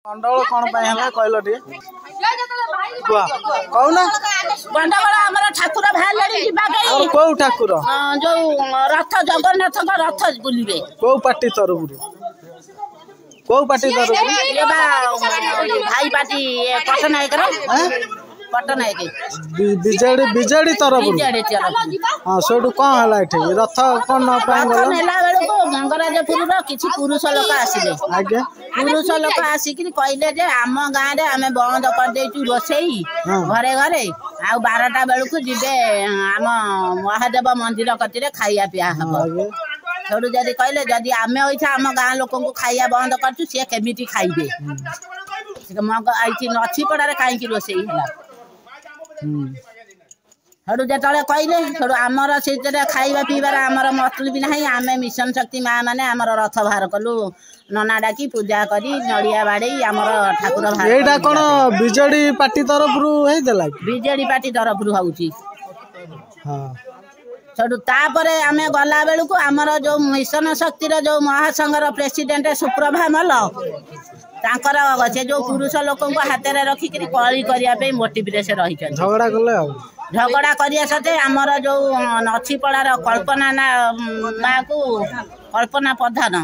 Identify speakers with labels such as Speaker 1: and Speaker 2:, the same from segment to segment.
Speaker 1: गंडगोल कौन कहल टे कहना
Speaker 2: गंडगोल आम ठाकुर बाहर
Speaker 1: कौ ठाकुर
Speaker 2: जो रथ जगन्नाथ रथ बुलवे
Speaker 1: कौ पार्टी तरफ कौ पार्टी तरफ
Speaker 2: भाई पार्टी पटनायक पटनायक
Speaker 1: बीजेडी तरफ हाँ सेठू कौन है ये रथ कौन
Speaker 2: नेला बेलू गंगराजपुर किसी पुरुष लोक आसिले
Speaker 1: आज्ञा
Speaker 2: पुरुष लोक आसिक कहले आम गाँव में आम बंद करदेचु रोसई घरे घरे आ 12टा बेलू जीवे आम महादेव मंदिर कति खाइया पिया हम सेठू जदि कहले जदि आम आम गाँ लोक खाइया बंद कर सी केमी खाइबे नछीपड़ा कहीं रोसई है सेठू जो कहले सेठू आमर से खाଇବା पीबार आमर मतलब ना आम मिशन शक्ति माँ मैंने आमर रथ बाहर कलु नना डाकी पूजा करी नड़िया बाड़े आमर ठाकुर
Speaker 1: बाहर कौन बीजेडी पार्टी तरफ
Speaker 2: बीजेडी पार्टी तरफ सेठू तापर आम गला बेलू आमर जो मिशन शक्ति जो महासंघर प्रेसिडेंट सुप्रभा मल तांकर से जो पुरुष लोक हाथ में रखिक कली करने मोटिव से रही
Speaker 1: झगड़ा कले
Speaker 2: झगड़ा करिया सते आमर जो नछीपड़ार कल्पना माँ को कल्पना प्रधान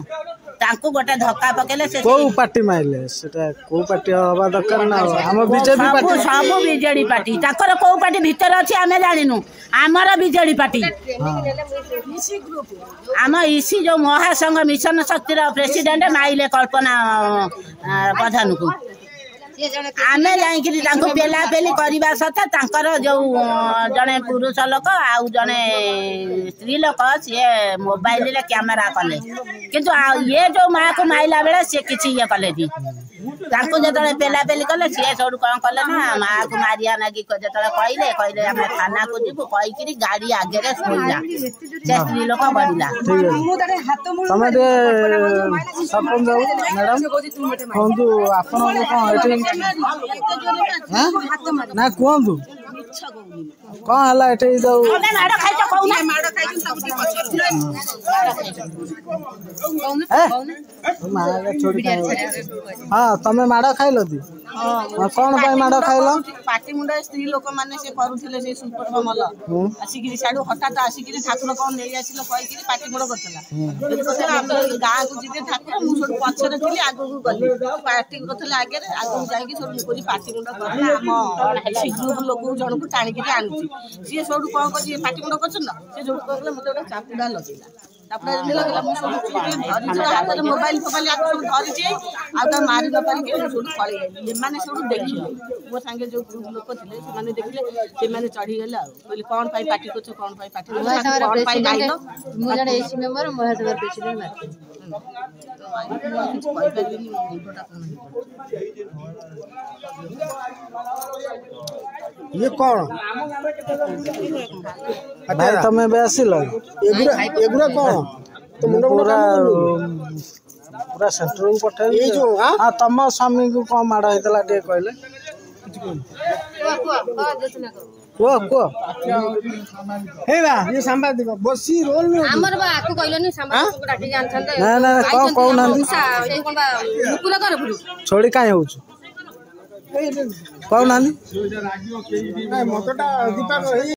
Speaker 2: तांकु गोटे धक्का पकेले से
Speaker 1: को पार्टी माइले सेटा को पार्टी हवा दरकार ना हम बीजेपी पार्टी
Speaker 2: सब बीजेडी पार्टी ताकर को पार्टी भीतर अछि आमे जानिनु आमर बीजेडी पार्टी आम इसी जो महासंघ मिशन शक्ति प्रेसिडेंट माइले कल्पना प्रधान को आमे जाइकि पेला पेली करने सत्ते जो जड़े पुरुष लोक आउ जड़े स्त्री लोक सी मोबाइल कैमेरा कले किंतु ये जो माँ को माइला बेले सी कि ये कले जो पेला पेली कले सी सब कौन कले ना माँ को मारिया नागी जो कहले कहले आम थाना को जीवु कहीकि गाड़ी आगे शोला से स्त्री लोक बढ़ला
Speaker 1: सरपंच मैडम कहतु आप ना कहतु कौन है ये जो हाँ तमें माड़ खाइल कौन माड़ खाइल
Speaker 3: पार्टी मुंडा स्त्री लोक मैंने से करुले से सुप्रभा मल आसिक साड़ू हठात आसिक ठाकुर कौन नहीं आसिल कहीकि पार्टी मुंड करता गाँ को जी ठाकुर मुझे पचर थी आग को गली पार्टी करते आगे आगे जाकि सब पार्टी मुंड कर ग्रुप लोक जन को टाणिक आणुची सी सब कौन कर पार्टी मुंड कर सी जो कहले मत गोटे चापुड़ा लगेगा मोबाइल फोबाइल धरी आ मारी न पारिक पड़े मैंने सब देखिले मो सांगे जो ग्रुप लोक थे देखिले से चढ़ी गले कहले कौन पाई पार्टी कर कौन पाई पार्टी
Speaker 1: ये कौन भाई तमें बेसिल एगुरा कौन तो पूरा पूरा सेंटर को पठे हाँ तम स्वामी को कौन माड़ होता टे कहले ये सांबादिक बसी रोल में
Speaker 4: हमर बा आकु कहलनी सांबादिक को डाटी जानथन
Speaker 1: ना ना कौन कौन नंदी
Speaker 4: कोन बा मुकुला कर बुलु
Speaker 1: छोड़ी काहे होछ कौन नंदी नहीं मोटटा दीपक